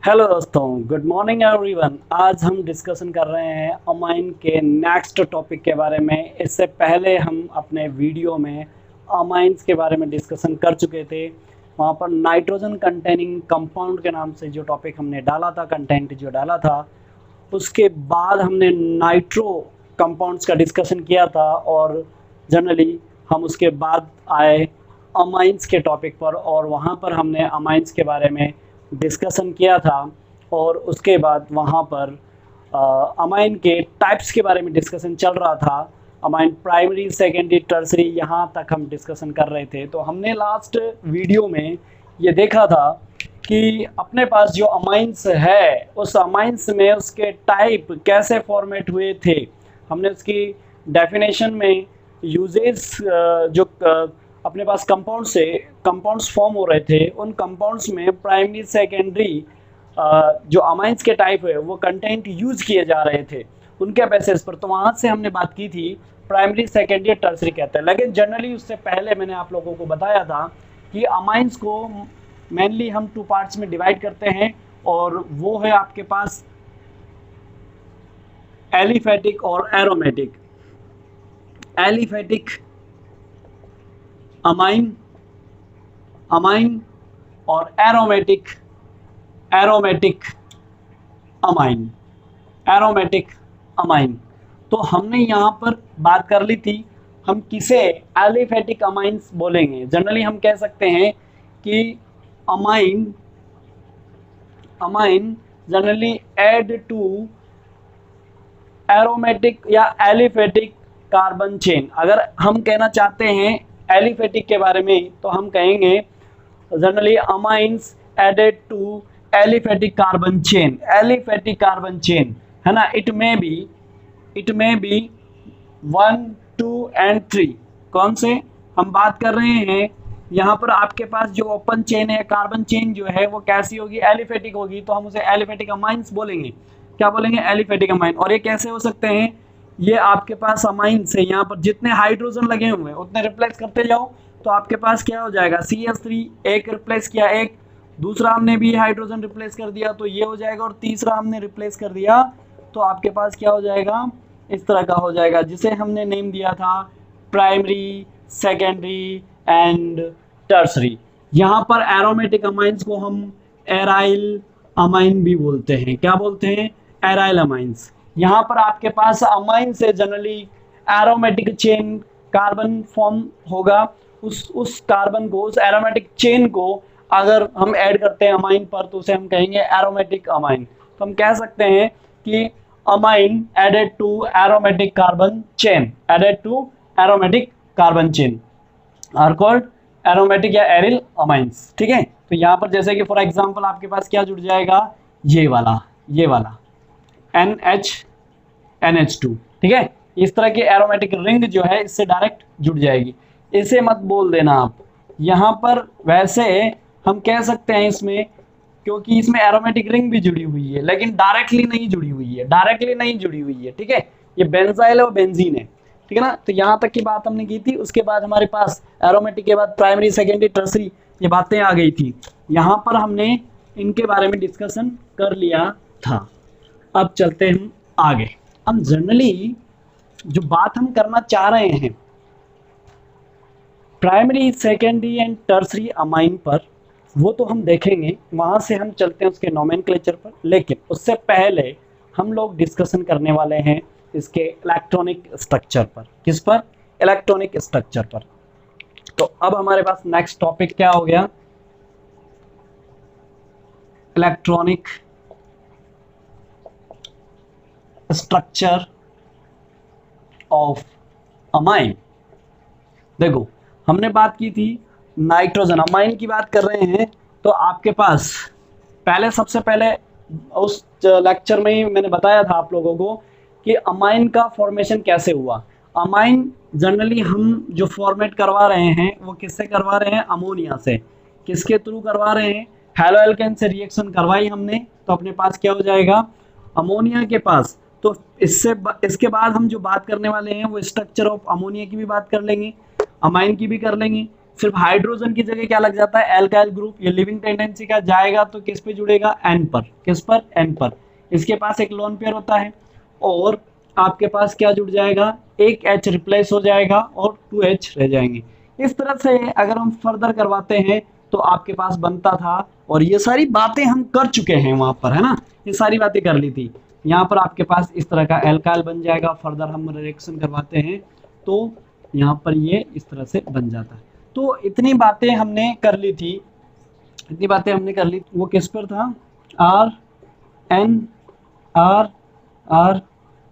Hello दोस्तों, good morning everyone. आज हम डिस्कशन कर रहे हैं अमाइन के नेक्स्ट टॉपिक के बारे में। इससे पहले हम अपने वीडियो में अमाइंस के बारे में डिस्कशन कर चुके थे। वहाँ पर नाइट्रोजन कंटेनिंग कंपाउंड के नाम से जो टॉपिक हमने डाला था, कंटेंट जो डाला था, उसके बाद हमने नाइट्रो कंपाउंड्स का डिस्कशन किया था और जनरली हम उसके बाद आए अमाइंस के टॉपिक पर और वहाँ पर हमने अमाइंस के बारे में डिस्कशन किया था और उसके बाद वहाँ पर अमाइन के टाइप्स के बारे में डिस्कशन चल रहा था। अमाइन प्राइमरी, सेकेंडरी, टर्सरी, यहाँ तक हम डिस्कशन कर रहे थे। तो हमने लास्ट वीडियो में ये देखा था कि अपने पास जो अमाइंस है उस अमाइंस में उसके टाइप कैसे फॉर्मेट हुए थे। हमने उसकी डेफिनेशन में यूजेस जो अपने पास कंपाउंड्स फॉर्म हो रहे थे, उन कंपाउंड्स में प्राइमरी, सेकेंडरी जो अमाइंस के टाइप है वो कंटेंट यूज किए जा रहे थे उनके बेसिस पर। तो वहाँ से हमने बात की थी प्राइमरी, सेकेंडरी, टर्सरी कहते हैं। लेकिन जनरली उससे पहले मैंने आप लोगों को बताया था कि अमाइंस को मेनली हम 2 पार्ट्स में डिवाइड करते हैं और वो है आपके पास एलिफेटिक और एरोमेटिक। एलिफेटिक अमाइन और एरोमेटिक अमाइन। तो हमने यहाँ पर बात कर ली थी हम किसे एलिफेटिक अमाइंस बोलेंगे। जनरली हम कह सकते हैं कि amine generally add to aromatic या एलिफेटिक कार्बन चेन। अगर हम कहना चाहते हैं एलिफेटिक के बारे में तो हम कहेंगे generally amines added to aliphatic carbon chain. Aliphatic carbon chain है ना, इट मे बी 1, 2 and 3। कौन से हम बात कर रहे हैं यहाँ पर? आपके पास जो ओपन चेन है, कार्बन चेन जो है वो कैसी होगी? एलिफेटिक होगी। तो हम उसे एलिफेटिक अमाइंस बोलेंगे। क्या बोलेंगे? Aliphatic amine. और ये कैसे हो सकते हैं? ये आपके पास अमाइन से यहाँ पर जितने हाइड्रोजन लगे हुए हैं उतने रिप्लेस करते जाओ तो आपके पास क्या हो जाएगा? CH3 एक रिप्लेस किया, एक दूसरा हमने भी हाइड्रोजन रिप्लेस कर दिया तो ये हो जाएगा, और तीसरा हमने रिप्लेस कर दिया तो आपके पास क्या हो जाएगा? इस तरह का हो जाएगा, जिसे हमने नेम दिया था प्राइमरी, सेकेंडरी एंड टर्सरी। यहाँ पर एरोमेटिक अमाइंस को हम एराइल अमाइन भी बोलते हैं। क्या बोलते हैं? Aryl amines. यहाँ पर आपके पास अमाइन से generally aromatic chain carbon form होगा। उस कार्बन को, उस एरोमेटिक चेन को अगर हम ऐड करते हैं अमाइन पर तो उसे हम कहेंगे एरोमेटिक अमाइन। तो हम कह सकते हैं कि amine added to aromatic carbon chain, are called aromatic या एरिल अमाइंस। ठीक है, तो यहाँ पर जैसे कि फॉर एग्जांपल आपके पास क्या जुड़ जाएगा? ये वाला NH2। ठीक है, इस तरह की एरोमेटिक रिंग जो है इससे डायरेक्ट जुड़ जाएगी। इसे मत बोल देना आप यहाँ पर। वैसे हम कह सकते हैं इसमें, क्योंकि इसमें एरोमेटिक रिंग भी जुड़ी हुई है लेकिन डायरेक्टली नहीं जुड़ी हुई है। ठीक है, ये बेंजाइल और बेंजीन है। ठीक है ना, तो यहाँ तक की बात हमने की थी। उसके बाद हमारे पास एरोमेटिक के बाद प्राइमरी, सेकेंडरी, टर्सरी ये बातें आ गई थी। यहाँ पर हमने इनके बारे में डिस्कशन कर लिया था। अब चलते हैं आगे। हम जनरली जो बात हम करना चाह रहे हैं primary, secondary and tertiary amine पर, वो तो हम देखेंगे। वहाँ से हम चलते हैं उसके नोमेनक्लेचर पर। लेकिन उससे पहले हम लोग डिस्कशन करने वाले हैं इसके इलेक्ट्रॉनिक स्ट्रक्चर पर। किस पर? इलेक्ट्रॉनिक स्ट्रक्चर पर। तो अब हमारे पास नेक्स्ट टॉपिक क्या हो गया? Electronic structure of amine. देखो, हमने बात की थी नाइट्रोजन अमाइन की बात कर रहे हैं। तो आपके पास सबसे पहले उस लेक्चर में ही मैंने बताया था आप लोगों को कि अमाइन का फॉर्मेशन कैसे हुआ। अमाइन जनरली हम जो फॉर्मेट करवा रहे हैं वो किससे करवा रहे हैं? अमोनिया से। किसके थ्रू करवा रहे हैं? हैलो एल्केन से रिएक्शन करवाई हमने तो अपने पास क्या हो जाएगा? अमोनिया के पास। तो इसके बाद हम जो बात करने वाले हैं वो स्ट्रक्चर ऑफ अमोनिया की भी बात कर लेंगे, अमाइन की भी कर लेंगे, सिर्फ हाइड्रोजन की जगह क्या लग जाता है, एल्काइल ग्रुप। ये लिविंग टेंडेंसी का जाएगा तो किस पे जुड़ेगा, एन पर। किस पर, एन पर। इसके पास एक लोन पेयर होता है और आपके पास क्या जुड़ जाएगा, एक H रिप्लेस हो जाएगा और 2H रह जाएंगे। इस तरह से अगर हम फर्दर करवाते हैं तो आपके पास बनता था, और ये सारी बातें हम कर चुके हैं वहां पर, है ना, ये सारी बातें कर ली थी। यहाँ पर आपके पास इस तरह का एल्काइल बन जाएगा। फर्दर हम रिएक्शन करवाते हैं तो यहाँ पर ये इस तरह से बन जाता है। तो इतनी बातें हमने कर ली थी, इतनी बातें हमने कर ली। वो किस पर था, R N R R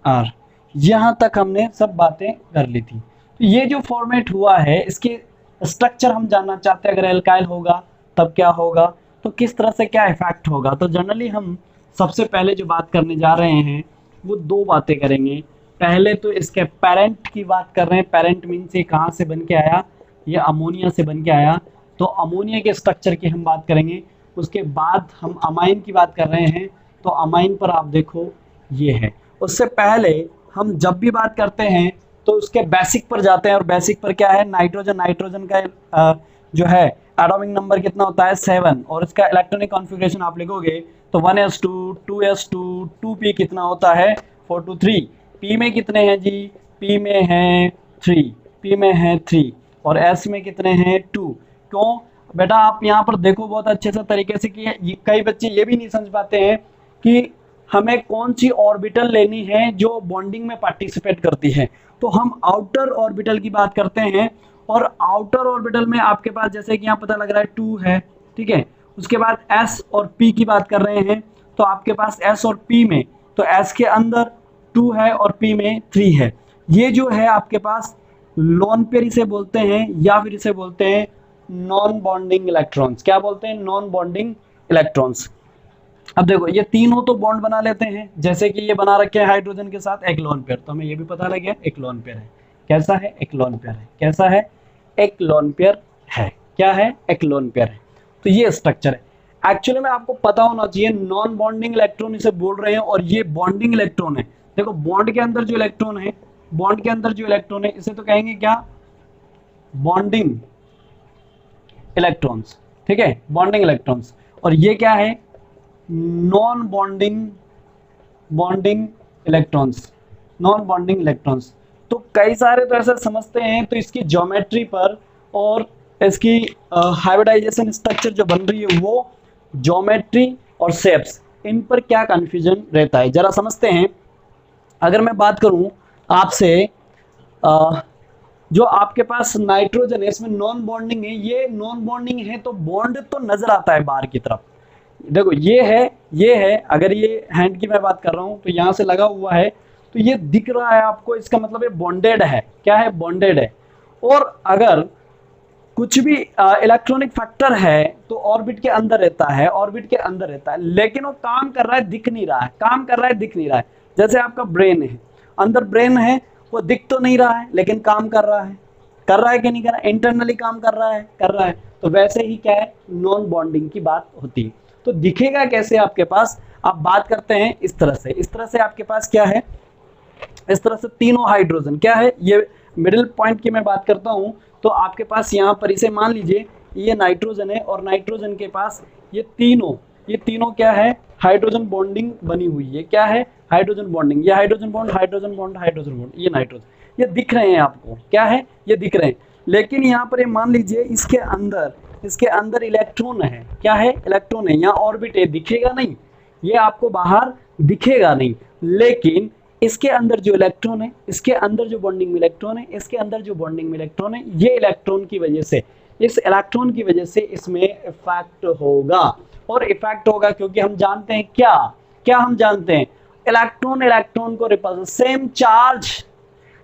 R, यहाँ तक हमने सब बातें कर ली थी। तो ये जो फॉर्मेट हुआ है, इसके स्ट्रक्चर हम जानना चाहते हैं। अगर एल्काइल होगा तब क्या होगा, तो किस तरह से क्या इफेक्ट होगा। तो जनरली हम सबसे पहले जो बात करने जा रहे हैं वो दो बातें करेंगे। पहले तो इसके पेरेंट की बात कर रहे हैं। पेरेंट मीन्स ये कहाँ से बन के आया, ये अमोनिया से बन के आया, तो अमोनिया के स्ट्रक्चर की हम बात करेंगे। उसके बाद हम अमाइन की बात कर रहे हैं, तो अमाइन पर आप देखो ये है। उससे पहले हम जब भी बात करते हैं तो उसके बेसिक पर जाते हैं, और बेसिक पर क्या है, नाइट्रोजन। नाइट्रोजन का जो है एटॉमिक नंबर कितना होता है, 7, और इसका इलेक्ट्रॉनिक कॉन्फ़िगरेशन आप लिखोगे तो 1s2 2s2 2p कितना होता है, 423। p में कितने हैं जी, p में हैं 3, p में हैं 3, और s में कितने हैं 2। क्यों बेटा, आप यहाँ पर देखो बहुत अच्छे से तरीके से कि कई बच्चे ये भी नहीं समझ पाते हैं कि हमें कौन सी ऑर्बिटल लेनी है जो बॉन्डिंग में पार्टिसिपेट करती है। तो हम आउटर ऑर्बिटल की बात करते हैं, और आउटर ऑर्बिटल में आपके पास जैसे कि यहाँ पता लग रहा है 2 है, ठीक है। उसके बाद s और p की बात कर रहे हैं, तो आपके पास s और p में, तो s के अंदर 2 है और p में 3 है। ये जो है आपके पास लोन पेयर इसे बोलते हैं, या फिर इसे बोलते हैं नॉन बॉन्डिंग इलेक्ट्रॉन्स। क्या बोलते हैं, नॉन बॉन्डिंग इलेक्ट्रॉन्स। अब देखो ये तीनों तो बॉन्ड बना लेते हैं, जैसे कि ये बना रखे हैं हाइड्रोजन के साथ एक लोन पेयर, तो हमें ये भी पता लग गया एक लोन पेयर है। कैसा है, एक लोन पेयर है। कैसा है, एक लोन पेयर है। क्या है, एक लोन पेयर है। तो ये स्ट्रक्चर है। एक्चुअली में आपको पता होना चाहिए नॉन बॉन्डिंग इलेक्ट्रॉन इसे बोल रहे हैं, और ये बॉन्डिंग इलेक्ट्रॉन है। देखो बॉन्ड के अंदर जो इलेक्ट्रॉन है, बॉन्ड के अंदर जो इलेक्ट्रॉन है, इसे तो कहेंगे क्या, बॉन्डिंग इलेक्ट्रॉन्स, ठीक है, बॉन्डिंग इलेक्ट्रॉन्स। और ये क्या है, non bonding electrons, non bonding electrons. तो कई सारे तो ऐसा समझते हैं, तो इसकी ज्योमेट्री पर और इसकी हाइब्रिडाइजेशन स्ट्रक्चर जो बन रही है वो ज्योमेट्री और शेप्स, इन पर क्या कंफ्यूजन रहता है जरा समझते हैं। अगर मैं बात करूं आपसे, जो आपके पास नाइट्रोजन है इसमें नॉन बॉन्डिंग है, ये नॉन बॉन्डिंग है तो बॉन्ड तो नजर आता है बाहर की तरफ। देखो ये है, अगर ये हैंड की मैं बात कर रहा हूं तो यहां से लगा हुआ है, तो ये दिख रहा है आपको, इसका मतलब ये बॉन्डेड है। क्या है, बॉन्डेड है। और अगर कुछ भी इलेक्ट्रॉनिक फैक्टर है तो ऑर्बिट के अंदर रहता है, ऑर्बिट के अंदर रहता है, लेकिन वो काम कर रहा है दिख नहीं रहा है, काम कर रहा है दिख नहीं रहा है। जैसे आपका ब्रेन है, अंदर ब्रेन है, वो दिख तो नहीं रहा है लेकिन काम कर रहा है। कर रहा है कि नहीं कर रहा है, इंटरनली काम कर रहा है, कर रहा है। तो वैसे ही क्या है, नॉन बॉन्डिंग की बात होती है। तो दिखेगा कैसे आपके पास, आप बात करते हैं इस तरह से, इस तरह से आपके पास क्या है, इस तरह से तीनों हाइड्रोजन क्या है, ये मिडिल पॉइंट की मैं बात करता हूं, तो आपके पास यहाँ पर इसे मान लीजिए ये नाइट्रोजन है, और नाइट्रोजन के पास ये तीनों क्या है, हाइड्रोजन बॉन्डिंग बनी हुई है। क्या है, हाइड्रोजन बॉन्डिंग। ये hydrogen bond, hydrogen bond, hydrogen bond, ये नाइट्रोजन, ये दिख रहे हैं आपको। क्या है, ये दिख रहे हैं। लेकिन यहाँ पर ये मान लीजिए इसके अंदर इलेक्ट्रॉन है। क्या है, इलेक्ट्रॉन है। यहाँ ऑर्बिट है, दिखेगा नहीं, ये आपको बाहर दिखेगा नहीं, लेकिन इसके अंदर जो इलेक्ट्रॉन है, इसके अंदर जो बॉन्डिंग में इलेक्ट्रॉन है, इसके अंदर जो बॉन्डिंग में इलेक्ट्रॉन है, ये इलेक्ट्रॉन की वजह से, इस इलेक्ट्रॉन की वजह से इसमें इफेक्ट होगा। और इफेक्ट होगा क्योंकि हम जानते हैं क्या हम जानते हैं, इलेक्ट्रॉन को रिपल्सन,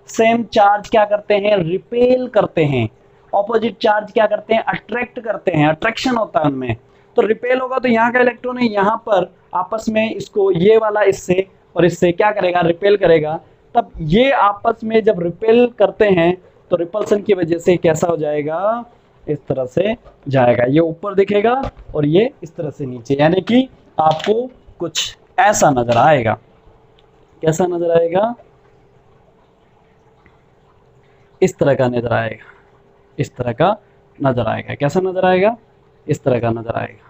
सेम चार्ज क्या करते हैं, रिपेल करते हैं। ऑपोजिट चार्ज क्या करते हैं, अट्रैक्ट करते हैं, अट्रैक्शन होता है उनमें। तो रिपेल होगा तो यहाँ का इलेक्ट्रॉन है, यहाँ पर आपस में इसको, ये वाला इससे और इससे क्या करेगा, रिपेल करेगा। तब ये आपस में जब रिपेल करते हैं तो रिपल्सन की वजह से कैसा हो जाएगा, इस तरह से जाएगा। ये ऊपर दिखेगा और ये इस तरह से नीचे, यानी कि आपको कुछ ऐसा नजर आएगा। कैसा नजर आएगा, इस तरह का नजर आएगा, इस तरह का नजर आएगा। कैसा नजर आएगा? इस तरह का नजर आएगा।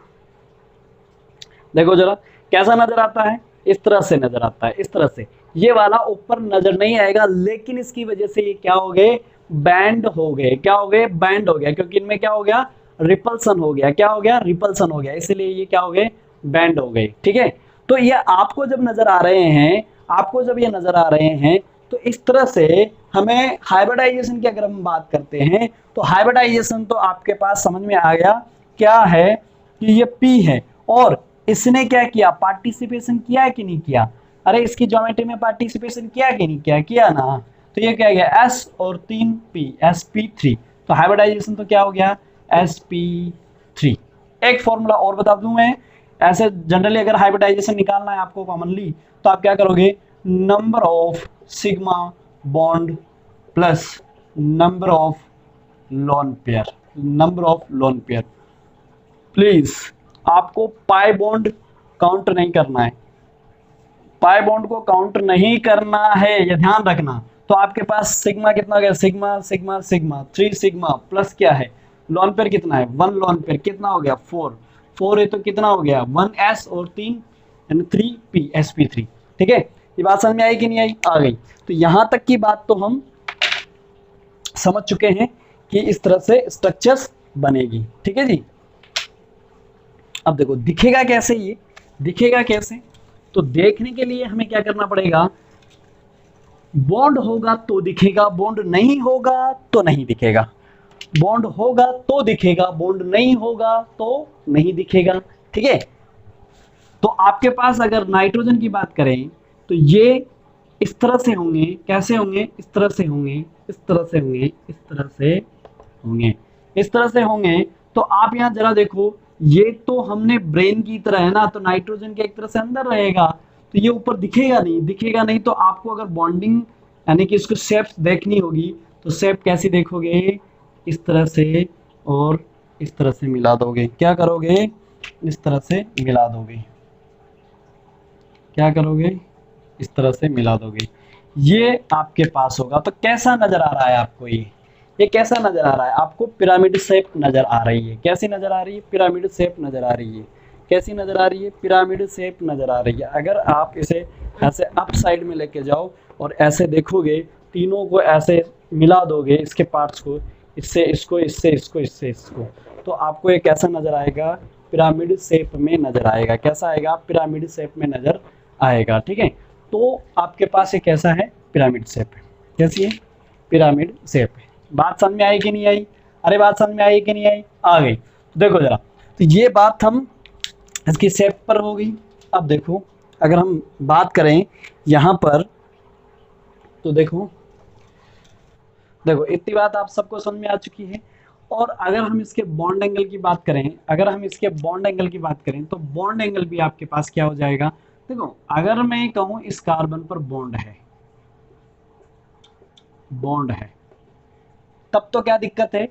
देखो जरा कैसा नजर आता है, इस तरह से नजर आता है, इस तरह से। ये वाला ऊपर नजर नहीं आएगा, लेकिन इसकी वजह से ये क्या हो गए? बैंड हो गए। क्या हो गए? बैंड हो गया, क्योंकि इनमें क्या हो गया? रिपल्सन हो गया। क्या हो गया? रिपल्सन हो गया, इसलिए ये क्या हो गए? बैंड हो गए। ठीक है, तो ये आपको जब नजर आ रहे हैं, आपको जब ये नजर आ रहे हैं, तो इस तरह से हमें हाइब्रिडाइजेशन की अगर हम बात करते हैं, तो हाइब्रिडाइजेशन तो आपके पास समझ में आ गया क्या है कि ये P है, और इसने क्या किया? पार्टिसिपेशन किया है कि नहीं किया? अरे इसकी ज्योमेट्री में पार्टिसिपेशन किया कि नहीं किया? किया ना। तो ये क्या गया? S और 3 P, sp3। तो हाइब्रिडाइजेशन तो क्या हो गया? sp3। एक फॉर्मूला और बता दूं मैं, ऐसे जनरली अगर हाइब्रिडाइजेशन निकालना है आपको कॉमनली, तो आप क्या करोगे? Number of sigma bond plus number of lone pair, number of lone pair. Please आपको पाई बॉन्ड काउंट नहीं करना है, पाई बॉन्ड को काउंट नहीं करना है, ये ध्यान रखना। तो आपके पास सिग्मा कितना हो गया? Sigma sigma sigma 3 sigma plus क्या है? लोन पेयर कितना है? 1 लोन पेयर कितना हो गया? 4। 4 है तो कितना हो गया? 1s और 3 यानी 3p sp3। ठीक है, ये बात समझ में आई कि नहीं आई? आ गई। तो यहां तक की बात तो हम समझ चुके हैं कि इस तरह से स्ट्रक्चर्स बनेगी। ठीक है जी। अब देखो दिखेगा कैसे, ये दिखेगा कैसे? तो देखने के लिए हमें क्या करना पड़ेगा? बॉन्ड होगा तो दिखेगा, बॉन्ड नहीं होगा तो नहीं दिखेगा। बॉन्ड होगा तो दिखेगा, बॉन्ड नहीं होगा तो नहीं दिखेगा। ठीक है, तो आपके पास अगर नाइट्रोजन की बात करें, तो ये इस तरह से होंगे। कैसे होंगे? इस तरह से होंगे, इस तरह से होंगे, इस तरह से होंगे, इस तरह से होंगे। तो आप यहां जरा देखो, ये तो हमने ब्रेन की तरह है ना, तो नाइट्रोजन के एक तरह से अंदर रहेगा, तो ये ऊपर दिखेगा नहीं, दिखेगा नहीं। तो आपको अगर बॉन्डिंग यानी कि इसको शेप देखनी होगी, तो शेप कैसी देखोगे? इस तरह से और इस तरह से मिला दोगे। क्या करोगे? इस तरह से मिला दोगे। क्या करोगे? इस तरह से मिला दोगे, ये आपके पास होगा। तो कैसा नजर आ रहा है आपको? ये कैसा नजर आ रहा है आपको? पिरामिड शेप नजर आ रही है। कैसी नजर आ रही है? पिरामिड शेप नजर आ रही है। कैसी नजर आ रही है? पिरामिड शेप नजर आ रही है। अगर आप इसे ऐसे अप साइड में लेके जाओ और ऐसे देखोगे, तीनों को ऐसे मिला दोगे, इसके पार्ट्स को, इससे इसको, इससे इसको, इससे इसको, तो आपको ये कैसा नजर आएगा? पिरामिड शेप में नजर आएगा। कैसा आएगा? पिरामिड शेप में नजर आएगा। ठीक है, तो आपके पास ये कैसा है? पिरामिड शेप है। कैसी है? पिरामिड शेप है। बात समझ में आई कि नहीं आई? अरे बात समझ में आई कि नहीं आई? आ गई। तो देखो जरा, तो ये बात हम इसकी शेप पर हो गई। अब देखो अगर हम बात करें यहां पर, तो देखो इतनी बात आप सबको समझ में आ चुकी है। और अगर हम इसके बॉन्ड एंगल की बात करें, अगर हम इसके बॉन्ड एंगल की बात करें, तो बॉन्ड एंगल भी आपके पास क्या हो जाएगा? देखो अगर मैं कहूं इस कार्बन पर बॉन्ड है, बॉन्ड है, तब तो क्या दिक्कत है?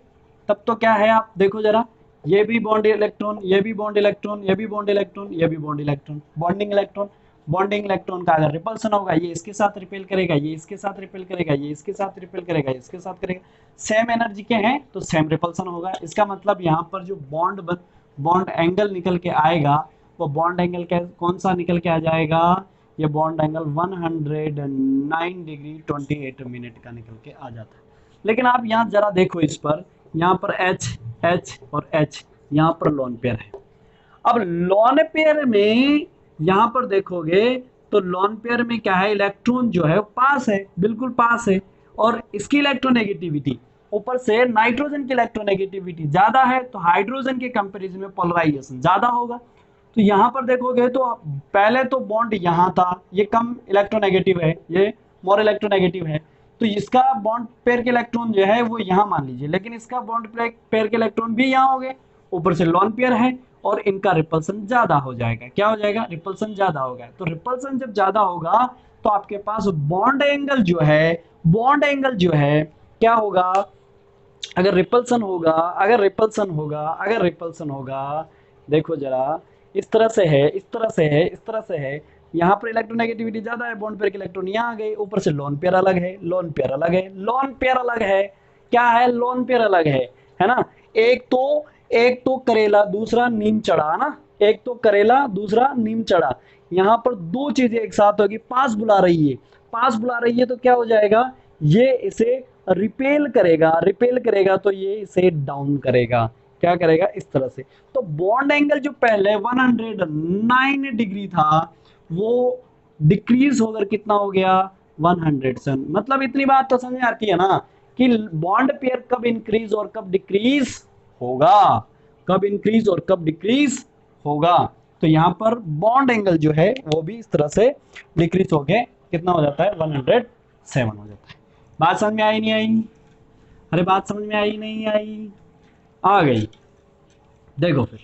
तब तो क्या है? आप देखो जरा, ये भी बॉन्ड इलेक्ट्रॉन, ये भी बॉन्ड इलेक्ट्रॉन, ये भी बॉन्ड इलेक्ट्रॉन, ये भी bond electron, bonding electron. Bonding electron का अगर रिपल्सन होगा, ये इसके साथ रिपेल करेगा, ये इसके साथ रिपेल करेगा, ये इसके साथ रिपेल करेगा, इसके साथ करेगा। सेम एनर्जी के हैं तो सेम रिपल्सन होगा। इसका मतलब यहाँ पर जो बॉन्ड एंगल निकल के आएगा, वो बॉन्ड एंगल कौन सा निकल के आ जाएगा? ये बॉन्ड एंगल 109 डिग्री 28 मिनट का निकल के आ जाता है। लेकिन आप यहाँ जरा देखो, इस पर यहाँ पर H और H, यहाँ पर लोन पेयर है। अब लोन पेयर में यहाँ पर देखोगे तो लोन पेयर में क्या है? इलेक्ट्रॉन जो है पास है, बिल्कुल पास है, और इसकी इलेक्ट्रोनेगेटिविटी ऊपर से नाइट्रोजन की इलेक्ट्रोनेगेटिविटी ज्यादा है, तो हाइड्रोजन के कंपैरिजन में पोलराइजेशन ज्यादा होगा। तो यहाँ पर देखोगे तो पहले तो बॉन्ड यहाँ था, ये कम इलेक्ट्रोनेगेटिव है, ये मोर इलेक्ट्रोनेगेटिव है, तो इसका बॉन्ड पेयर के इलेक्ट्रॉन जो है वो यहाँ मान लीजिए, लेकिन इसका बॉन्ड पेयर के इलेक्ट्रॉन भी यहाँ हो गए, ऊपर से लोन पेयर है, और इनका रिपल्सन ज्यादा हो जाएगा। क्या हो जाएगा? रिपल्सन ज्यादा होगा। तो रिपल्सन जब ज्यादा होगा तो आपके पास बॉन्ड एंगल जो है, बॉन्ड एंगल जो है क्या होगा? अगर रिपल्सन होगा, अगर रिपल्सन होगा, अगर रिपल्सन होगा, देखो जरा, इस तरह से है, इस तरह से है, इस तरह से है, यहाँ पर इलेक्ट्रोनेगेटिविटी ज्यादा है, बॉन्ड पेयर के इलेक्ट्रॉन यहाँ आ गए, ऊपर से लोन पेयर अलग है, लोन पेयर अलग है, लोन पेयर अलग है। क्या है? लोन पेयर अलग है ना। एक तो करेला दूसरा नीम चढ़ा ना, एक तो करेला दूसरा नीम चढ़ा, यहाँ पर दो चीजें एक साथ होगी, पास बुला रही है, पास बुला रही है तो क्या हो जाएगा, ये इसे रिपेल करेगा, रिपेल करेगा तो ये इसे डाउन करेगा, क्या करेगा इस तरह से। तो बॉन्ड एंगल जो पहले 109 डिग्री था वो डिक्रीज होकर कितना हो गया 107। मतलब इतनी बात तो समझ आती है ना कि बॉन्ड पेयर कब इंक्रीज और कब डिक्रीज होगा, कब इंक्रीज और कब डिक्रीज होगा। तो यहाँ पर बॉन्ड एंगल जो है वो भी इस तरह से डिक्रीज होके कितना हो जाता है 107 हो जाता है। बात समझ में आई नहीं आई? अरे बात समझ में आई नहीं आई? आ गई। देखो फिर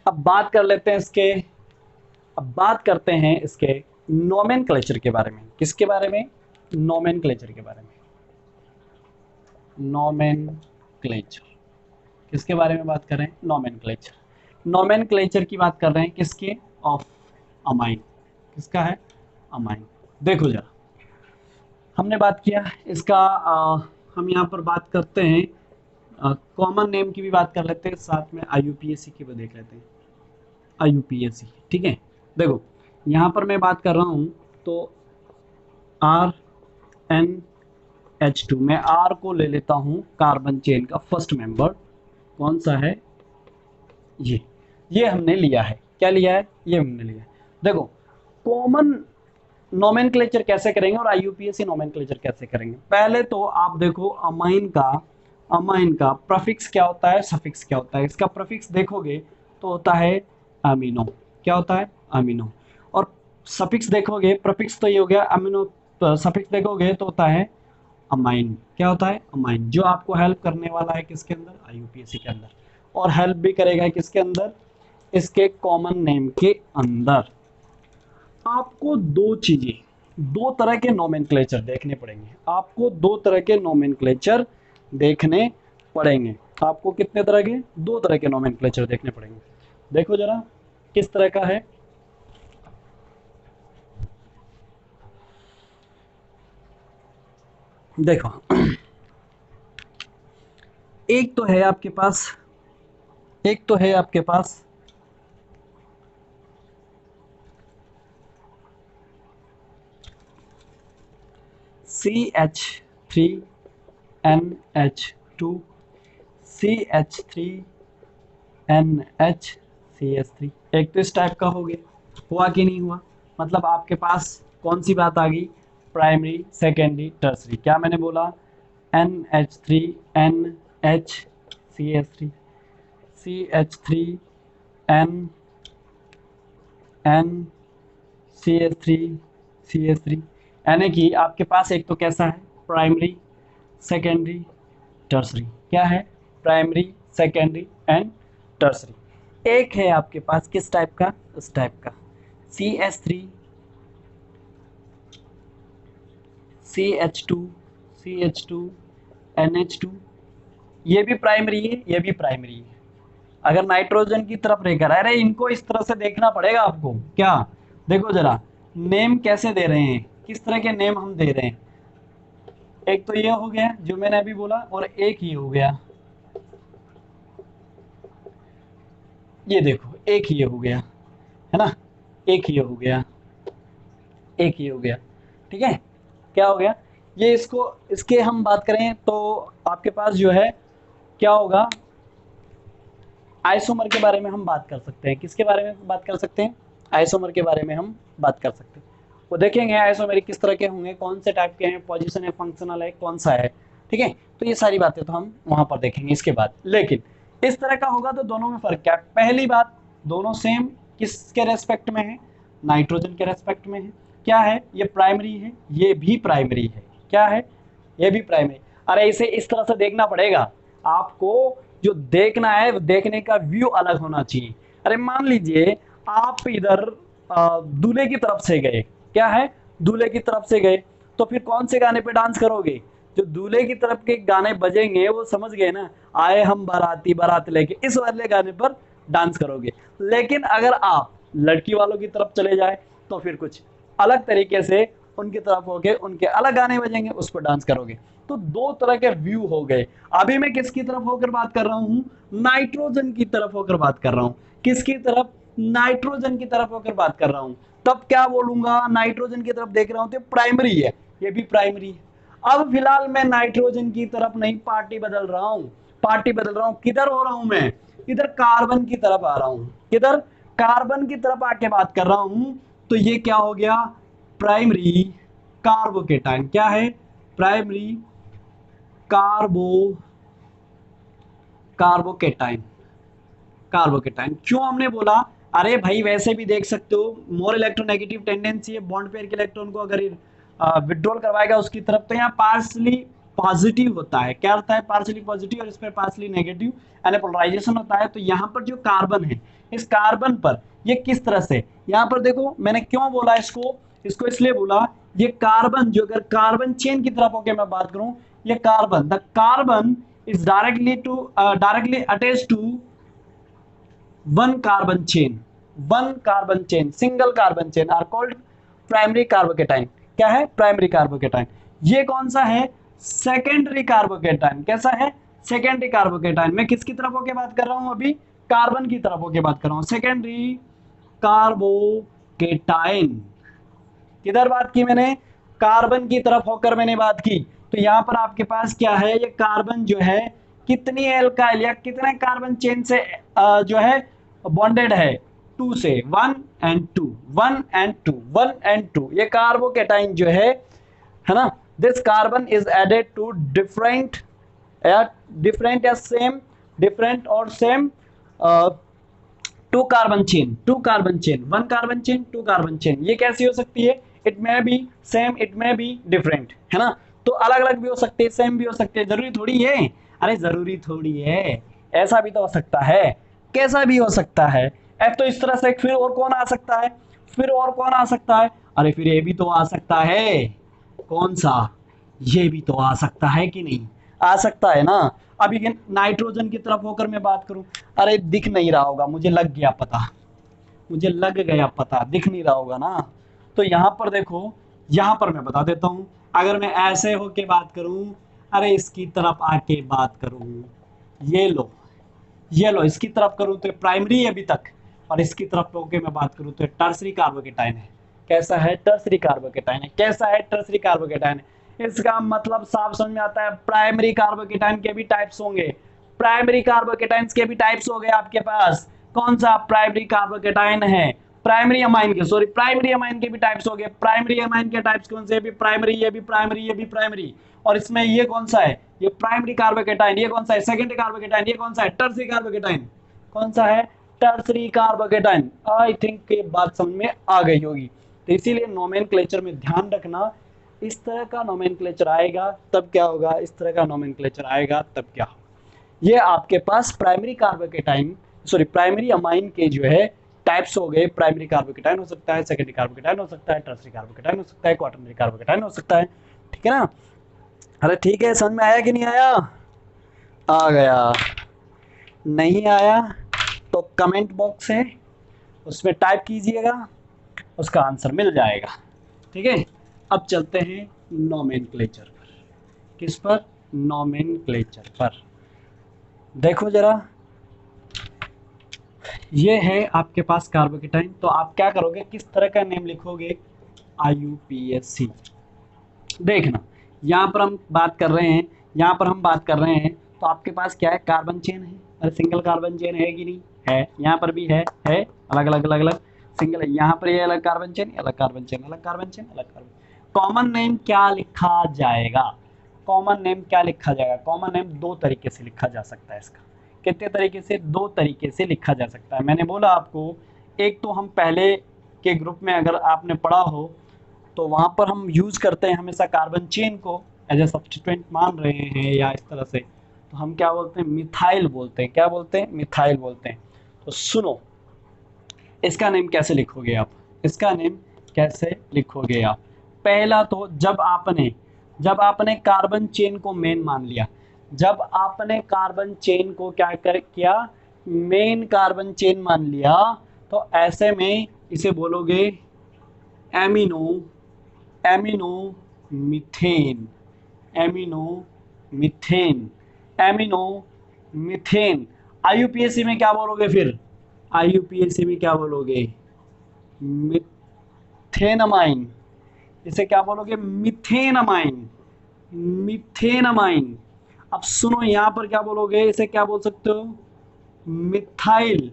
अब बात कर लेते हैं इसके, अब बात करते हैं इसके नोमेनक्लेचर के बारे में। किसके बारे में? नोमेनक्लेचर के बारे में। नोमेनक्लेचर किसके बारे में बात कर रहे हैं? नोमेनक्लेचर। नोमेनक्लेचर की बात कर रहे हैं किसके? Of amine. किसका है? अमाइन। देखो जरा, हमने बात किया इसका हम यहाँ पर बात करते हैं कॉमन नेम की भी बात कर लेते हैं, साथ में IUPAC की भी देख लेते हैं। IUPAC ठीक है। देखो यहाँ पर मैं बात कर रहा हूँ तो RNH2, मैं R को ले लेता हूँ कार्बन चेन का फर्स्ट मेंबर, कौन सा है? ये हमने लिया है। क्या लिया है? ये हमने लिया है। देखो कॉमन नोमेनक्लेचर कैसे करेंगे और IUPAC नोमेनक्लेचर कैसे करेंगे। पहले तो आप देखो अमाइन का प्रफिक्स क्या होता है, सफिक्स क्या होता है। इसका प्रफिक्स देखोगे तो होता है अमीनो। क्या होता है? अमीनो। और सफिक्स देखोगे, प्रफिक्स तो ये हो गया अमीनो, सफिक्स देखोगे तो होता है अमाइन। क्या होता है? अमाइन, जो आपको हेल्प करने वाला है किसके अंदर? IUPAC के अंदर, और हेल्प भी करेगा किसके अंदर? इसके कॉमन नेम के अंदर। आपको दो चीजें, दो तरह के नोमेनक्लेचर देखने पड़ेंगे। आपको दो तरह के नोमेनक्लेचर देखने पड़ेंगे। आपको कितने तरह के? दो तरह के नोमेनक्लेचर देखने पड़ेंगे। देखो जरा किस तरह का है। देखो एक तो है आपके पास CH3NH2 CH3NHCH3। एक तो इस टाइप का हो गया, हुआ कि नहीं हुआ? मतलब आपके पास कौन सी बात आ गई? Primary, secondary, tertiary. क्या मैंने बोला? NH3NHCH3 CH3NNCH3 यानी कि आपके पास एक तो कैसा है? Primary, secondary, tertiary. क्या है? Primary, secondary and tertiary. एक है आपके पास किस टाइप का? इस टाइप का CH2 NH2। ये भी प्राइमरी है, ये भी प्राइमरी है। अगर नाइट्रोजन की तरफ रहकर, अरे इनको इस तरह से देखना पड़ेगा आपको। क्या? देखो जरा नेम कैसे दे रहे हैं, किस तरह के नेम हम दे रहे हैं। एक तो ये हो गया जो मैंने अभी बोला, और एक ये हो गया, ये देखो एक ये हो गया, है ना, एक ये हो गया, एक ये हो गया। ठीक है, क्या हो गया ये? इसके हम बात करें तो आपके पास जो है क्या होगा? आइसोमर के बारे में हम बात कर सकते हैं। किसके बारे में बात कर सकते हैं? आइसोमर के बारे में हम बात कर सकते हैं। वो देखेंगे आइसोमेरिक किस तरह के होंगे, कौन से टाइप के हैं, पोजीशन है, फंक्शनल है, कौन सा है। ठीक है, तो ये सारी बातें तो हम वहां पर देखेंगे इसके बाद। लेकिन इस तरह का होगा तो दोनों में फर्क क्या है? पहली बात, दोनों सेम किसके रेस्पेक्ट में है? नाइट्रोजन के रेस्पेक्ट में है। क्या है? ये प्राइमरी है, ये भी प्राइमरी है। क्या है? ये भी प्राइमरी। अरे इसे इस तरह से देखना पड़ेगा आपको। जो देखना है, देखने का व्यू अलग होना चाहिए। अरे मान लीजिए आप इधर दूल्हे की तरफ से गए। क्या है? दूल्हे की तरफ से गए, तो फिर कौन से गाने पे डांस करोगे? जो दूल्हे की तरफ के गाने बजेंगे वो समझ गए ना, आए हम बाराती बारात लेके, इस वाले गाने पर डांस करोगे। लेकिन अगर आप लड़की वालों की तरफ चले जाए तो फिर कुछ अलग तरीके से उनकी तरफ होके उनके अलग गाने बजेंगे, उस पर डांस करोगे। तो दो तरह के व्यू हो गए। अभी मैं किसकी तरफ होकर बात कर रहा हूँ? नाइट्रोजन की तरफ होकर बात कर रहा हूँ। किसकी तरफ? नाइट्रोजन की तरफ होकर बात कर रहा हूँ। तब क्या बोलूंगा? नाइट्रोजन की तरफ देख रहा हूँ तो प्राइमरी है, ये भी प्राइमरी है। अब फिलहाल मैं नाइट्रोजन की तरफ नहीं, पार्टी बदल रहा हूँ, पार्टी बदल रहा हूँ। किधर हो रहा हूँ मैं? इधर कार्बन की तरफ आ रहा हूँ। किधर? कार्बन की तरफ आके बात कर रहा हूँ। तो ये क्या हो गया? Primary carbocation. क्या है? Primary carbocation. कार्बोकेटाइन क्यों हमने बोला? अरे भाई वैसे भी देख सकते हो, मोर इलेक्ट्रोनेगेटिव टेंडेंसी है, बॉन्ड पेयर के इलेक्ट्रॉन को अगर विड्रॉल करवाएगा उसकी तरफ, तो यहाँ पार्सली पॉजिटिव होता है। क्या होता है? पार्सली पॉजिटिव, और इस पर पार्सली नेगेटिव यानी पोलराइजेशन होता है। तो यहाँ पर जो कार्बन है, इस कार्बन पर ये किस तरह से, यहाँ पर देखो मैंने क्यों बोला इसको, इसको इसलिए बोला, ये कार्बन जो, अगर कार्बन चेन की तरफ होकर मैं बात करूं, ये carbon, the carbon is directly attached to one carbon chain, single carbon chain are called primary carbocation. क्या है? Primary carbocation. ये कौन सा है? Secondary carbocation. कैसा है? Secondary carbocation. मैं किसकी तरफ होके बात कर रहा हूं? अभी कार्बन की तरफ होके बात कर रहा हूं। Secondary carbocation. किधर बात की मैंने? कार्बन की तरफ होकर मैंने बात की। तो यहां पर आपके पास क्या है? ये कार्बन जो है कितनी एल्काइल या कितने कार्बन चेन से जो है बॉन्डेड है? 2 से, 1 and 2, 1 and 2, 1 and 2। ये कार्बोकेटाइन जो है ना, this carbon is added to different या सेम, डिफरेंट और same two carbon chain, one carbon chain, two carbon chain. ये कैसी हो सकती है? It may be same, it may be different, है ना। तो अलग अलग भी हो सकते हैं, सेम भी हो सकते हैं, जरूरी थोड़ी है। अरे जरूरी थोड़ी है, ऐसा भी तो हो सकता है, कैसा भी हो सकता है। एफ तो इस तरह से, फिर और कौन आ सकता है? फिर और कौन आ सकता है? अरे फिर ये भी तो आ सकता है। कौन सा? ये भी तो आ सकता है कि नहीं? आ सकता है ना। अभी नाइट्रोजन की तरफ होकर मैं बात करूं, अरे दिख नहीं रहा होगा, मुझे लग गया पता, मुझे लग गया पता, दिख नहीं रहा होगा ना। तो यहां पर देखो, यहां पर मैं बता देता हूं, अगर मैं ऐसे होके बात करूं, अरे इसकी तरफ आके बात करूं, ये लो इसकी तरफ करूं तो प्राइमरी है अभी तक, और इसकी तरफ होके मैं बात करूं तो टर्सरी कार्बोकेटाइन है। कैसा है? टर्सरी कार्बोकेटाइन है। कैसा है? टर्सरी कार्बोकेटाइन है। इसका मतलब साफ समझ में आता है, प्राइमरी कार्बोकेटाइन के भी टाइप्स होंगे, प्राइमरी कार्बोकेटाइन्स के भी टाइप्स हो गए आपके पास। कौन सा? प्राइमरी कार्बोकेटाइन है। प्राइमरी अमाइन के भी टाइप्स हो गए। प्राइमरी अमाइन के टाइप्स कौन से? ये भी प्राइमरी, ये भी प्राइमरी, ये भी प्राइमरी। और इसमें ये कौन सा है? ये प्राइमरी कार्बोकेटाइन। ये कौन सा है? Secondary carbocation. ये कौन सा है? Tertiary carbocation. कौन सा है? Tertiary carbocation. आई थिंक ये बात समझ में आ गई होगी। तो इसीलिए नोमेनक्लेचर में ध्यान रखना, इस तरह का नोमेनक्लेचर आएगा तब क्या होगा, इस तरह का नोमेनक्लेचर आएगा तब क्या होगा। ये आपके पास primary carbocation, sorry primary amine के जो है टाइप्स हो गए। प्राइमरी कार्बोकेटाइन हो सकता है, सेकेंडरी कार्बोकेटाइन हो सकता है, टर्सरी कार्बोकेटाइन हो सकता है, क्वाटरनरी कार्बोकेटाइन हो सकता है। ठीक है ना? अरे ठीक है, समझ में आया कि नहीं आया? आ गया। नहीं आया तो कमेंट बॉक्स है, उसमें टाइप कीजिएगा, उसका आंसर मिल जाएगा। ठीक है, अब चलते हैं नोमेनक्लेचर पर। किस पर? नोमेनक्लेचर पर। देखो जरा, ये है आपके पास कार्बोकेटाइन। तो आप क्या करोगे? किस तरह का नेम लिखोगे? IUPAC। देखना, यहाँ पर हम बात कर रहे हैं, यहाँ पर हम बात कर रहे हैं, तो आपके पास क्या है? कार्बन चेन है। अरे सिंगल कार्बन चेन है कि नहीं है? यहाँ पर भी है, अलग अलग अलग अलग सिंगल है। यहाँ पर ये अलग कार्बन चेन, अलग कार्बन चेन, अलग कार्बन चेन, अलग कार्बन। कॉमन नेम क्या लिखा जाएगा? कॉमन नेम क्या लिखा जाएगा? कॉमन नेम दो तरीके से लिखा जा सकता है इसका। कितने तरीके से? दो तरीके से लिखा जा सकता है। मैंने बोला आपको, एक तो हम पहले के ग्रुप में अगर आपने पढ़ा हो तो वहाँ पर हम यूज करते हैं हमेशा कार्बन चेन को एज ए सब्स्टिट्यूएंट मान रहे हैं, या इस तरह से, तो हम क्या बोलते हैं? मिथाइल बोलते हैं। क्या बोलते हैं? मिथाइल बोलते हैं। तो सुनो, इसका नेम कैसे लिखोगे आप? इसका नेम कैसे लिखोगे आप? पहला तो जब आपने कार्बन चेन को मेन मान लिया, जब आपने कार्बन चेन को क्या किया? मेन कार्बन चेन मान लिया, तो ऐसे में इसे बोलोगे amino amino methane, amino methane, amino methane. IUPAC में क्या बोलोगे फिर, आईयूपीएसी में क्या बोलोगे, मिथेनमाइन, इसे क्या बोलोगे, मिथेनमाइन, मिथेनमाइन। अब सुनो यहां पर क्या बोलोगे, इसे क्या बोल सकते हो, मिथाइल,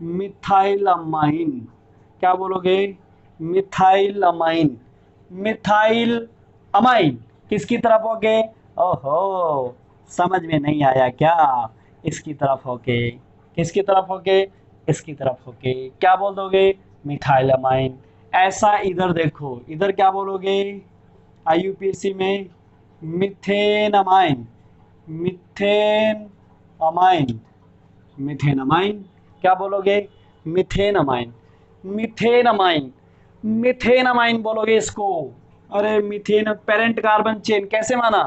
मिथाइलमाइन। क्या बोलोगे, मिथाइलमाइन, मिथाइल अमाइन। किसकी तरफ हो गए, ओहो समझ में नहीं आया क्या, इसकी तरफ हो गए, किसकी तरफ हो गए, इसकी तरफ हो गए। क्या बोल दोगे, मिथाइलमाइन। ऐसा इधर देखो, इधर क्या बोलोगे आईयूपीएसी में, मिथेनमाइन, मिथेन अमाइन, मिथेनमाइन। क्या बोलोगे, मिथेनमाइन, मिथेनमाइन, मिथेनमाइन बोलोगे इसको। अरे मिथेन पेरेंट कार्बन चेन कैसे माना,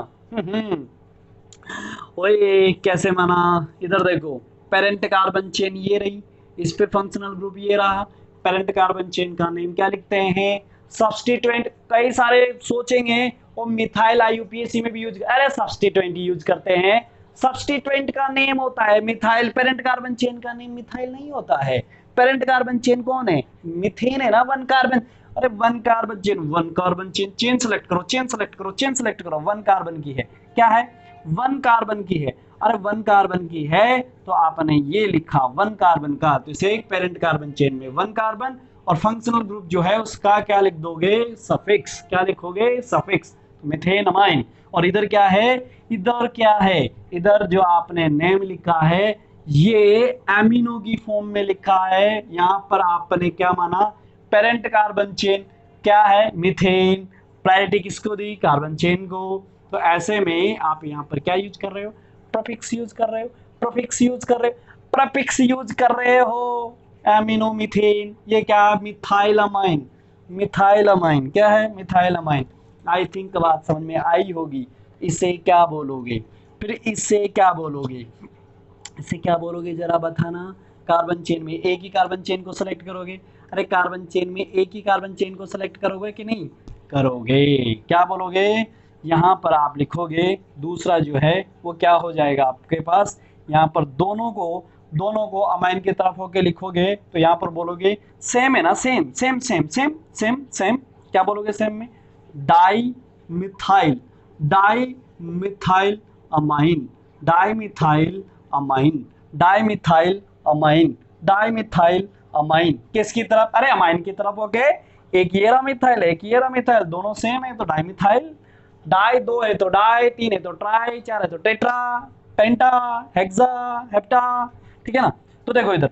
ओए कैसे माना, इधर देखो पेरेंट कार्बन चेन ये रही, इस पे फंक्शनल ग्रुप ये रहा। पेरेंट कार्बन चेन का नेम क्या लिखते हैं, सब्स्टिट्यूएंट। कई सारे सोचेंगे वो मिथाइल आईयूपीएसी में भी यूज, अरे सब्स्टिट्यूएंट यूज करते हैं, सब्स्टिट्यूएंट का नेम होता है मिथाइल, पेरेंट कार्बन चेन का नेम मिथाइल नहीं होता है। पेरेंट कार्बन चेन कौन है, मिथेन है ना, वन कार्बन। अरे one carbon chain, one carbon chain, chain select करो, चेन सेलेक्ट करो, चेन सेलेक्ट करो, वन कार्बन की है, क्या है, वन कार्बन की है। अरे वन कार्बन की है तो आपने ये लिखा वन कार्बन का, तो इसे एक पेरेंट कार्बन चेन में वन कार्बन, और फंक्शनल ग्रुप जो है उसका क्या लिख दोगे, सफिक्स। क्या लिखोगे, सफिक्स, मिथेनमाइन। और इधर क्या है, इधर क्या है, इधर जो आपने नेम लिखा है ये एमिनो की फॉर्म में लिखा है। यहां पर आपने क्या माना, पेरेंट कार्बन चेन क्या है, मिथेन। प्रायोरिटी किसको दी, कार्बन चेन को। तो ऐसे में आप यहाँ पर क्या यूज कर रहे हो, प्रीफिक्स यूज कर रहे हो, प्रीफिक्स यूज कर रहे हो, प्रीफिक्स यूज कर रहे हो। एमिनो मीथेन, ये क्या, मिथाइलमाइन, मिथाइलमाइन क्या है, मिथाइलमाइन। आई थिंक बात समझ में आई होगी। इसे क्या बोलोगे, फिर इससे क्या बोलोगे, इसे क्या बोलोगे जरा बताना। कार्बन चेन में एक ही कार्बन चेन को सेलेक्ट करोगे, अरे कार्बन चेन में एक ही कार्बन चेन को सेलेक्ट करोगे कि नहीं करोगे, क्या बोलोगे, यहाँ पर आप लिखोगे दूसरा जो है वो क्या हो जाएगा आपके पास, यहाँ पर दोनों को अमाइन की तरफ होके लिखोगे तो यहाँ पर बोलोगे सेम है ना, same same same same same same. क्या बोलोगे सेम में, di methyl, di methyl amine, di methyl amine, di methyl amine, di methyl amine. किसकी तरफ, अरे अमाइन की तरफ हो गए, एक ये रहा मिथाइल, एक ये रहा मिथाइल, दोनों सेम है तो डाई मिथाइल। डाई दो है तो डाई, तीन है तो ट्राई, चार है तो टेट्रा, पेंटा, हेक्सा, हेप्टा, ठीक है ना। तो देखो इधर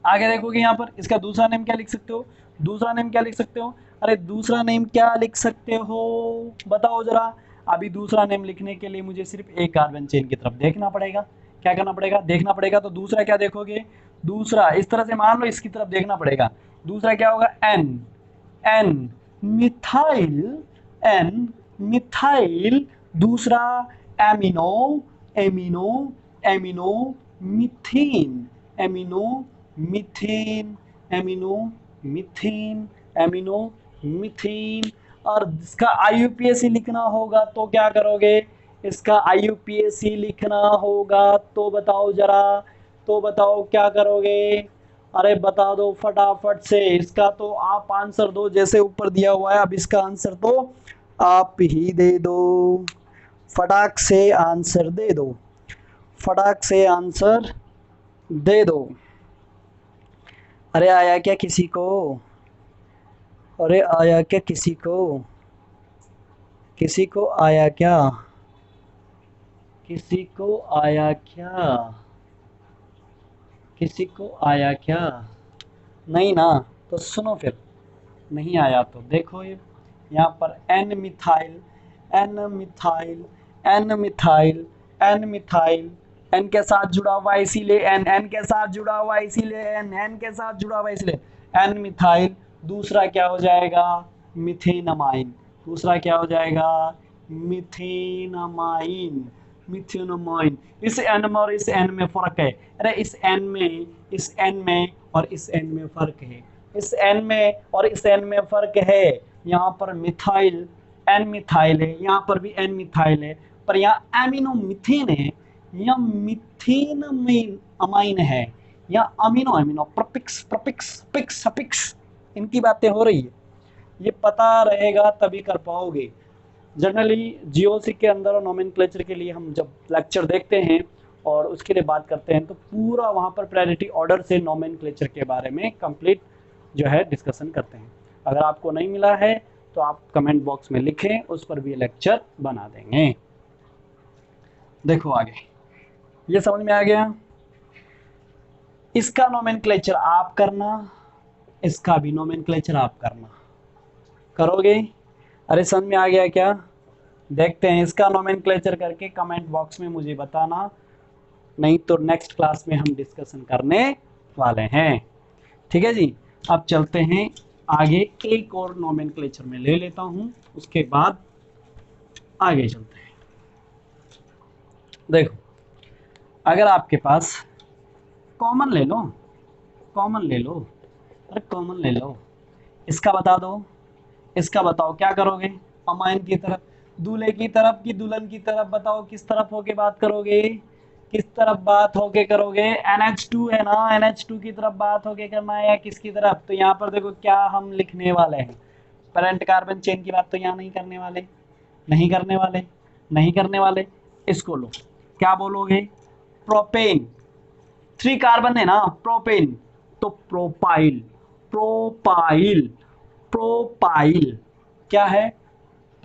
आगे देखोगे यहाँ पर इसका दूसरा नेम क्या लिख सकते हो, दूसरा नेम क्या लिख सकते हो, अरे दूसरा नेम क्या लिख सकते हो बताओ जरा। अभी दूसरा नेम लिखने के लिए मुझे सिर्फ एक कार्बन चेन की तरफ देखना पड़ेगा, क्या करना पड़ेगा, देखना पड़ेगा। तो दूसरा क्या देखोगे, दूसरा इस तरह से मान लो इसकी तरफ देखना पड़ेगा। दूसरा क्या होगा, N, N methyl, N methyl. दूसरा amino, amino, amino methane, amino methane, amino methane, amino methane. और इसका आईयूपीएसी लिखना होगा तो क्या करोगे, इसका आईयूपीएसी लिखना होगा तो बताओ जरा, तो बताओ क्या करोगे, अरे बता दो फटाफट से। इसका तो आप आंसर दो जैसे ऊपर दिया हुआ है, अब इसका आंसर तो आप ही दे दो, फटाक से आंसर दे दो, फटाक से आंसर दे दो। अरे आया क्या किसी को, अरे आया क्या किसी को, किसी को आया क्या, किसी को आया क्या, किसी को आया क्या, नहीं ना, तो सुनो फिर, नहीं आया तो देखो ये यहाँ पर N methyl, N methyl, N methyl, N methyl, N के साथ जुड़ा हुआ इसीलिए एन, एन के साथ जुड़ा हुआ इसीलिए एन, एन के साथ जुड़ा हुआ इसलिए एन मिथाइल। दूसरा क्या हो जाएगा, मिथेनमाइन, दूसरा क्या हो जाएगा, मिथेनमाइन, मिथेनमाइन। इस एन में और इस एन में फर्क है, अरे इस एन में और इस एन में फ़र्क है, इस एन में और इस एन में फ़र्क है। यहाँ पर मिथाइल एन मिथाइल है, यहाँ पर भी एन मिथाइल है, पर यहाँ एमिनो मिथेन है या मिथेन अमाइन है या अमीनो अमीनो प्रपिक्स प्रपिक्स पिक्स सपिक्स, इनकी बातें हो रही है। ये पता रहेगा तभी कर पाओगे। जनरली जीओसी के अंदर और नोमेनक्लेचर के लिए हम जब लेक्चर देखते हैं और उसके लिए बात करते हैं तो पूरा वहाँ पर प्रायोरिटी ऑर्डर से नोमेनक्लेचर के बारे में कंप्लीट जो है डिस्कशन करते हैं। अगर आपको नहीं मिला है तो आप कमेंट बॉक्स में लिखें, उस पर भी लेक्चर बना देंगे। देखो आगे, ये समझ में आ गया। इसका नोमेनक्लेचर आप करना, इसका भी नोमेनक्लेचर आप करना, करोगे? अरे समझ में आ गया क्या? देखते हैं, इसका नोमेनक्लेचर करके कमेंट बॉक्स में मुझे बताना, नहीं तो नेक्स्ट क्लास में हम डिस्कशन करने वाले हैं। ठीक है जी, अब चलते हैं आगे, एक और नोमेनक्लेचर में ले लेता हूं, उसके बाद आगे चलते हैं। देखो, अगर आपके पास कॉमन ले लो, कॉमन ले लो, अरे कॉमन ले लो, इसका बता दो, इसका बताओ क्या करोगे? अमाइन की तरफ, दूल्हे की तरफ की दुल्हन की तरफ, बताओ किस तरफ होके बात करोगे? किस तरफ बात होके करोगे? NH2 है ना, NH2 की तरफ बात होके करना है या किसकी तरफ? तो यहाँ पर देखो क्या हम लिखने वाले हैं, पेरेंट कार्बन चेन की बात तो यहाँ नहीं करने वाले, नहीं करने वाले, नहीं करने वाले। इसको लो, क्या बोलोगे? प्रोपेन, 3 कार्बन है ना, प्रोपेन, तो प्रोपाइल, प्रोपाइल, प्रोपाइल क्या है?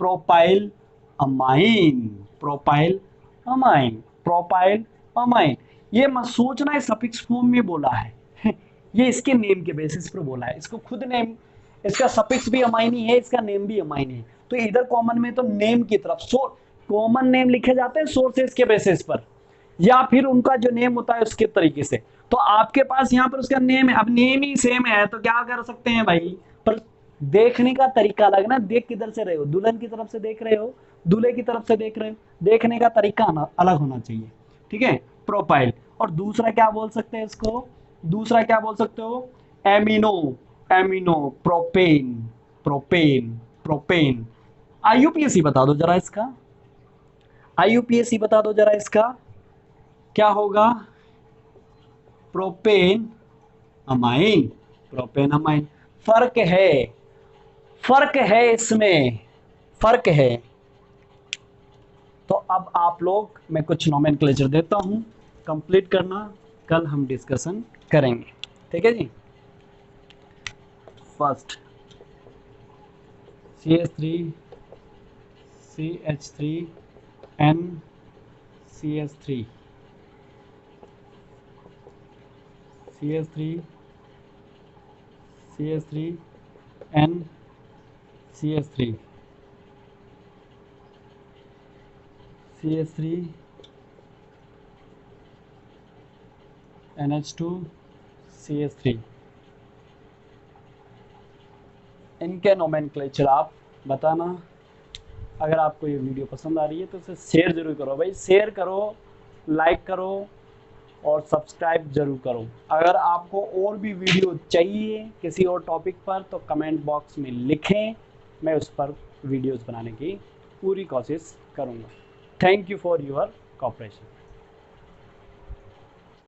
Propyl amine, propyl amine, propyl amine. ये मत सोचना है सफिक्स फॉर्म में बोला है ये इसके नेम के बेसिस पर बोला है, इसको खुद नेम, इसका सफिक्स भी अमाइन ही है, इसका नेम भी अमाइन है। तो इधर कॉमन में तो नेम की तरफ, कॉमन नेम लिखे जाते हैं सोर्सेस के बेसिस पर, या फिर उनका जो नेम होता है उसके तरीके से। तो आपके पास यहाँ पर उसका नेम है, अब नेम ही सेम है तो क्या कर सकते हैं भाई, पर देखने का तरीका अलग ना। देख किधर से रहे हो, दुल्हन की तरफ से देख रहे हो, दूल्हे की तरफ से देख रहे हो, देखने का तरीका अलग होना चाहिए। ठीक है, प्रोपाइल। और दूसरा क्या बोल सकते हैं इसको? दूसरा क्या बोल सकते हो? Amino, amino propane, propane, propane. IUPAC बता दो जरा इसका, IUPAC बता दो जरा इसका क्या होगा? Propane amine, propane amine. फर्क है, फर्क है इसमें, फर्क है। तो अब आप लोग, मैं कुछ नोमेनक्लेचर देता हूं, कंप्लीट करना, कल हम डिस्कशन करेंगे। ठीक है जी। First CH3 CH3 N CH3 CH3 CH3 N CH3 CH3 NH2 CH3। इनके नोमेनक्लेचर आप बताना। अगर आपको ये वीडियो पसंद आ रही है तो इसे शेयर जरूर करो भाई, शेयर करो, लाइक करो और सब्सक्राइब जरूर करो। अगर आपको और भी वीडियो चाहिए किसी और टॉपिक पर तो कमेंट बॉक्स में लिखें, मैं उस पर वीडियोस बनाने की पूरी कोशिश करूँगा। Thank you for your cooperation.